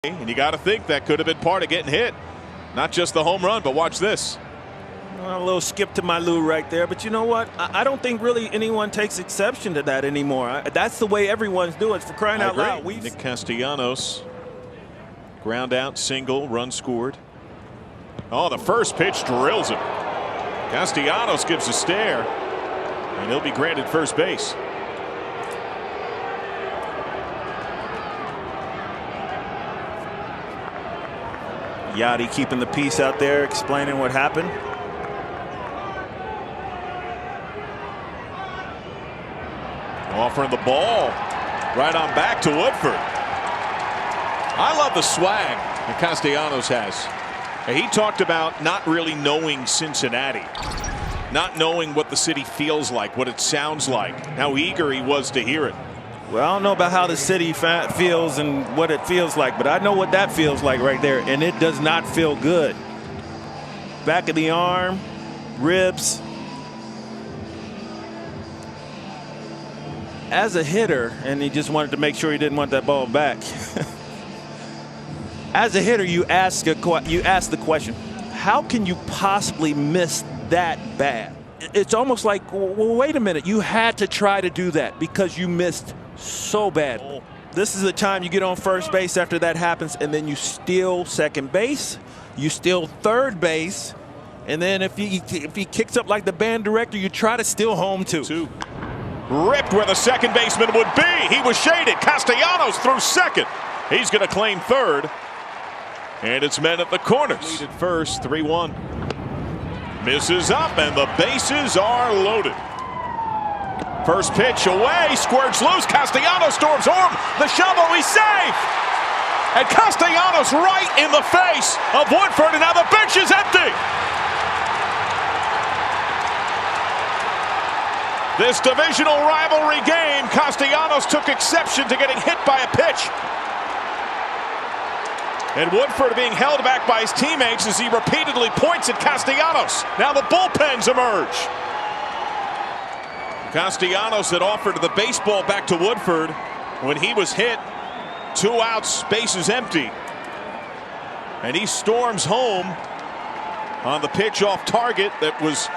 And you got to think that could have been part of getting hit. Not just the home run, but watch this. Well, a little skip to my Lou right there. But you know what? I don't think really anyone takes exception to that anymore. That's the way everyone's doing it, for crying out loud. Nick Castellanos. Ground out, single, run scored. Oh, the first pitch drills him. Castellanos gives a stare. And he'll be granted first base. Yadi keeping the peace out there, explaining what happened. Offering the ball right on back to Woodford. I love the swag that Castellanos has. He talked about not really knowing Cincinnati, not knowing what the city feels like, what it sounds like, how eager he was to hear it. Well, I don't know about how the city feels and what it feels like, but I know what that feels like right there, and it does not feel good. Back of the arm, ribs. As a hitter, and he just wanted to make sure he didn't want that ball back. As a hitter, you ask the question, how can you possibly miss that bad? It's almost like, well, wait a minute, you had to try to do that because you missed so bad. This is the time you get on first base after that happens, and then you steal second base, you steal third base, and then if he kicks up like the band director, you try to steal home too. Ripped where the second baseman would be. He was shaded. Castellanos through second. He's going to claim third. And it's men at the corners. Lead at first, 3-1. Misses up, and the bases are loaded. First pitch away, squirts loose. Castellanos storms home. The shovel, he's safe. And Castellanos right in the face of Woodford, and now the bench is empty. This divisional rivalry game, Castellanos took exception to getting hit by a pitch. And Woodford being held back by his teammates as he repeatedly points at Castellanos. Now the bullpens emerge. Castellanos had offered the baseball back to Woodford when he was hit. 2 outs, bases empty. And he storms home on the pitch off target that was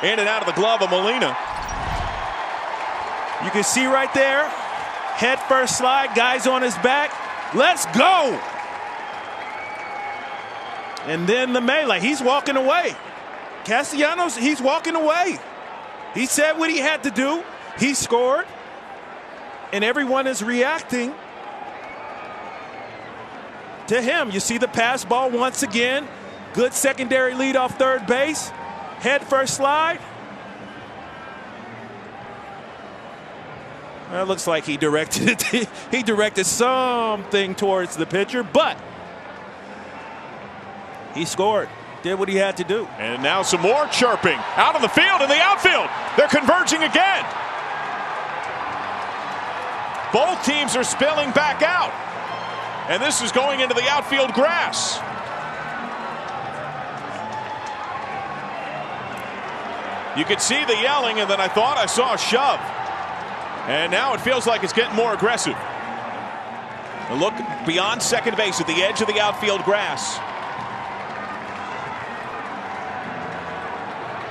in and out of the glove of Molina. You can see right there, head first slide, guys on his back. Let's go. And then the melee, he's walking away. Castellanos, he's walking away. He said what he had to do. He scored. And everyone is reacting to him. You see the pass ball once again. Good secondary lead off third base. Head first slide. Well, it looks like he directed it. He directed something towards the pitcher, but he scored. Did what he had to do. And now some more chirping out on the field in the outfield. They're converging again. Both teams are spilling back out. And this is going into the outfield grass. You could see the yelling, and then I thought I saw a shove. And now it feels like it's getting more aggressive. A look beyond second base at the edge of the outfield grass.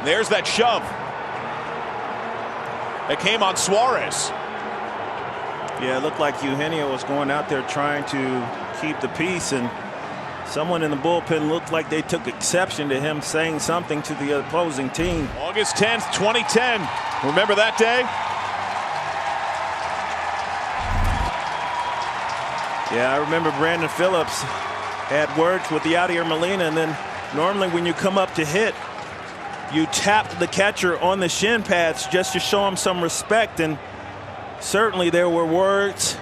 There's that shove that came on Suarez. Yeah, it looked like Eugenio was going out there trying to keep the peace, and someone in the bullpen looked like they took exception to him saying something to the opposing team. August 10th, 2010. Remember that day? Yeah, I remember Brandon Phillips had words with Yadier Molina, and then normally when you come up to hit, you tap the catcher on the shin pads just to show him some respect, and certainly there were words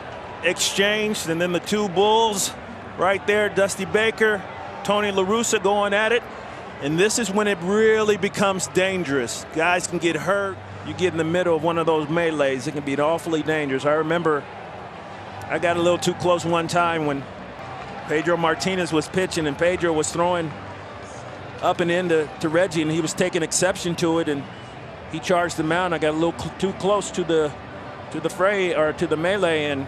exchanged, and then the two Bulls right there, Dusty Baker, Tony La Russa going at it, and this is when it really becomes dangerous. Guys can get hurt. You get in the middle of one of those melees, it can be awfully dangerous. I remember I got a little too close one time when Pedro Martinez was pitching, and Pedro was throwing up and in to Reggie, and he was taking exception to it, and he charged the mound. I got a little too close to the fray, or to the melee, and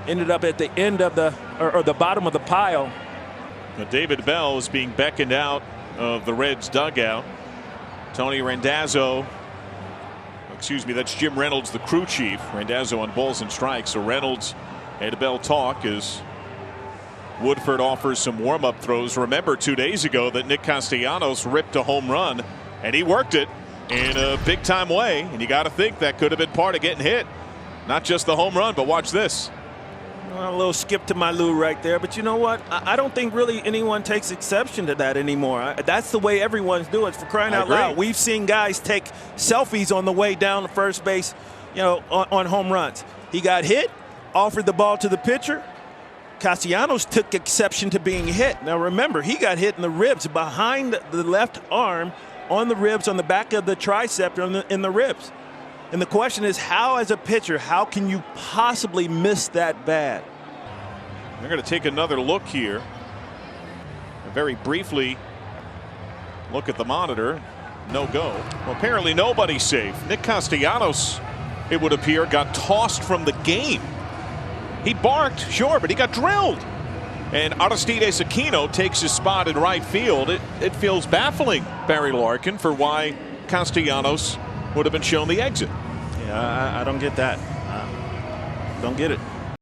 ended up at the end of the or the bottom of the pile. Now David Bell is being beckoned out of the Reds dugout. Tony Randazzo, excuse me, that's Jim Reynolds, the crew chief. Randazzo on balls and strikes. So Reynolds and Bell talk as Woodford offers some warm-up throws. Remember 2 days ago that Nick Castellanos ripped a home run, and he worked it in a big-time way. And you got to think that could have been part of getting hit. Not just the home run, but watch this. Well, a little skip to my Lou right there, but you know what? I don't think really anyone takes exception to that anymore. That's the way everyone's doing it, for crying out loud. We've seen guys take selfies on the way down to first base, you know, on home runs. He got hit, offered the ball to the pitcher. Castellanos took exception to being hit. Now remember, he got hit in the ribs, behind the left arm, on the ribs, on the back of the tricep, in the ribs. And the question is, how as a pitcher, how can you possibly miss that bad? They're going to take another look here. Very briefly look at the monitor. No go. Well, apparently nobody's safe. Nick Castellanos, it would appear, got tossed from the game. He barked, sure, but he got drilled. And Aristides Aquino takes his spot in right field. It feels baffling, Barry Larkin, for why Castellanos would have been shown the exit. Yeah, I don't get that. Don't get it.